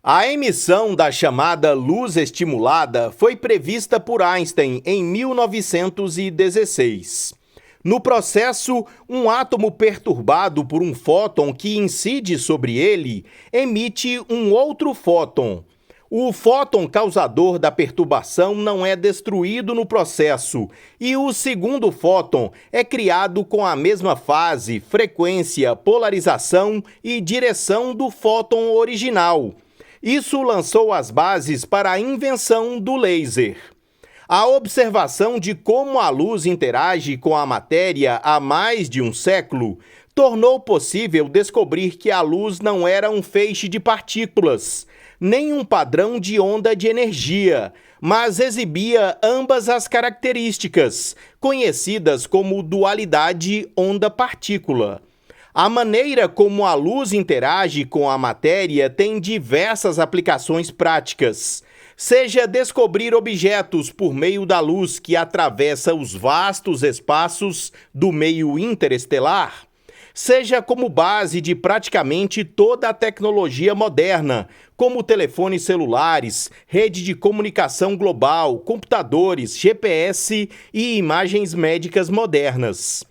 A emissão da chamada luz estimulada foi prevista por Einstein em 1916. No processo, um átomo perturbado por um fóton que incide sobre ele emite um outro fóton. O fóton causador da perturbação não é destruído no processo e o segundo fóton é criado com a mesma fase, frequência, polarização e direção do fóton original. Isso lançou as bases para a invenção do laser. A observação de como a luz interage com a matéria há mais de um século tornou possível descobrir que a luz não era um feixe de partículas, nem um padrão de onda de energia, mas exibia ambas as características, conhecidas como dualidade onda-partícula. A maneira como a luz interage com a matéria tem diversas aplicações práticas. Seja descobrir objetos por meio da luz que atravessa os vastos espaços do meio interestelar, seja como base de praticamente toda a tecnologia moderna, como telefones celulares, rede de comunicação global, computadores, GPS e imagens médicas modernas.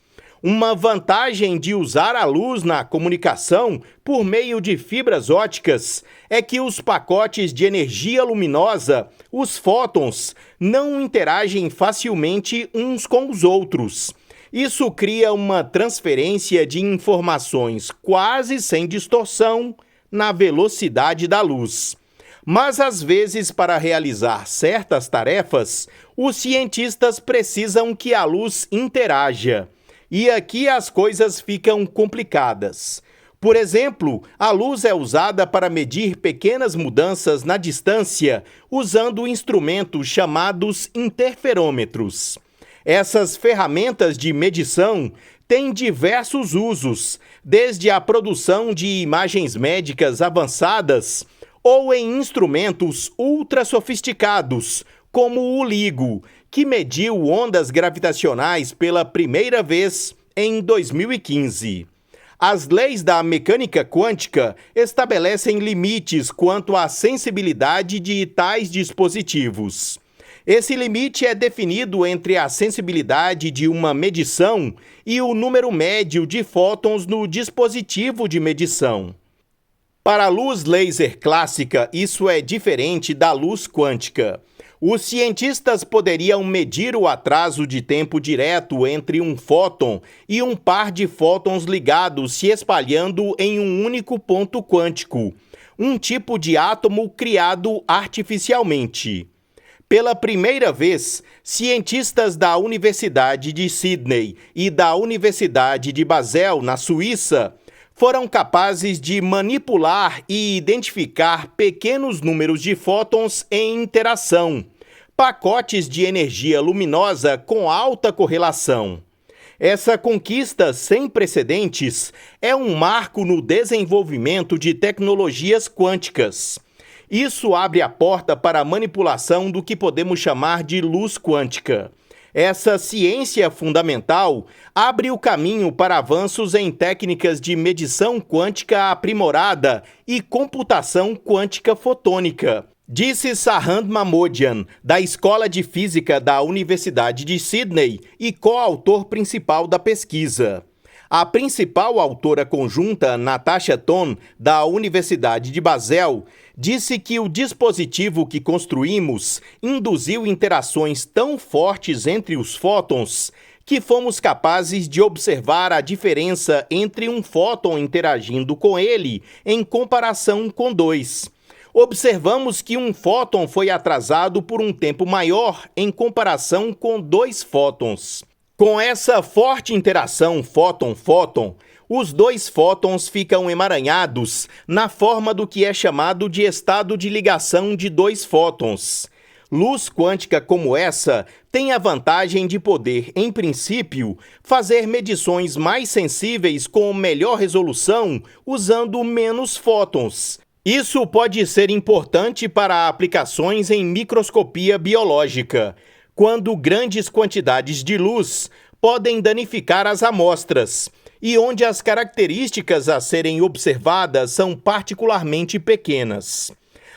Uma vantagem de usar a luz na comunicação por meio de fibras óticas é que os pacotes de energia luminosa, os fótons, não interagem facilmente uns com os outros. Isso cria uma transferência de informações quase sem distorção na velocidade da luz. Mas às vezes, para realizar certas tarefas, os cientistas precisam que a luz interaja. E aqui as coisas ficam complicadas. Por exemplo, a luz é usada para medir pequenas mudanças na distância usando instrumentos chamados interferômetros. Essas ferramentas de medição têm diversos usos, desde a produção de imagens médicas avançadas ou em instrumentos ultra sofisticados, como o LIGO, que mediu ondas gravitacionais pela primeira vez em 2015. As leis da mecânica quântica estabelecem limites quanto à sensibilidade de tais dispositivos. Esse limite é definido entre a sensibilidade de uma medição e o número médio de fótons no dispositivo de medição. Para a luz laser clássica, isso é diferente da luz quântica. Os cientistas poderiam medir o atraso de tempo direto entre um fóton e um par de fótons ligados se espalhando em um único ponto quântico, um tipo de átomo criado artificialmente. Pela primeira vez, cientistas da Universidade de Sydney e da Universidade de Basel, na Suíça, foram capazes de manipular e identificar pequenos números de fótons em interação, pacotes de energia luminosa com alta correlação. Essa conquista sem precedentes é um marco no desenvolvimento de tecnologias quânticas. Isso abre a porta para a manipulação do que podemos chamar de luz quântica. Essa ciência fundamental abre o caminho para avanços em técnicas de medição quântica aprimorada e computação quântica fotônica, disse Sahand Mahmoodian, da Escola de Física da Universidade de Sydney e coautor principal da pesquisa. A principal autora conjunta, Natasha Thon, da Universidade de Basel, disse que o dispositivo que construímos induziu interações tão fortes entre os fótons que fomos capazes de observar a diferença entre um fóton interagindo com ele em comparação com dois. Observamos que um fóton foi atrasado por um tempo maior em comparação com dois fótons. Com essa forte interação fóton-fóton, os dois fótons ficam emaranhados na forma do que é chamado de estado de ligação de dois fótons. Luz quântica como essa tem a vantagem de poder, em princípio, fazer medições mais sensíveis com melhor resolução usando menos fótons. Isso pode ser importante para aplicações em microscopia biológica, quando grandes quantidades de luz podem danificar as amostras, e onde as características a serem observadas são particularmente pequenas.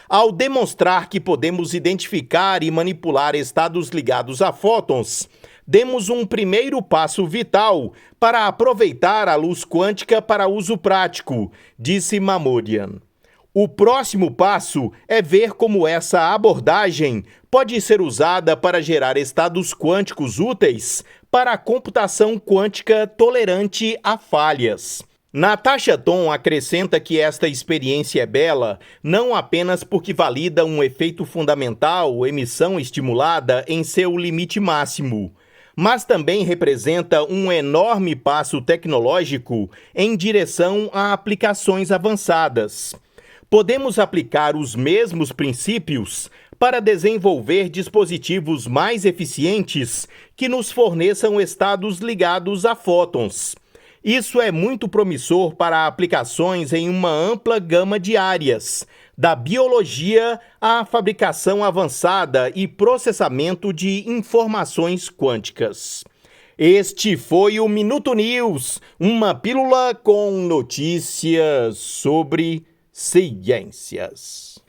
Ao demonstrar que podemos identificar e manipular estados ligados a fótons, demos um primeiro passo vital para aproveitar a luz quântica para uso prático, disse Mamoudian. O próximo passo é ver como essa abordagem pode ser usada para gerar estados quânticos úteis para a computação quântica tolerante a falhas. Natasha Ton acrescenta que esta experiência é bela não apenas porque valida um efeito fundamental, emissão estimulada, em seu limite máximo, mas também representa um enorme passo tecnológico em direção a aplicações avançadas. Podemos aplicar os mesmos princípios para desenvolver dispositivos mais eficientes que nos forneçam estados ligados a fótons. Isso é muito promissor para aplicações em uma ampla gama de áreas, da biologia à fabricação avançada e processamento de informações quânticas. Este foi o Minuto News, uma pílula com notícias sobre ciências.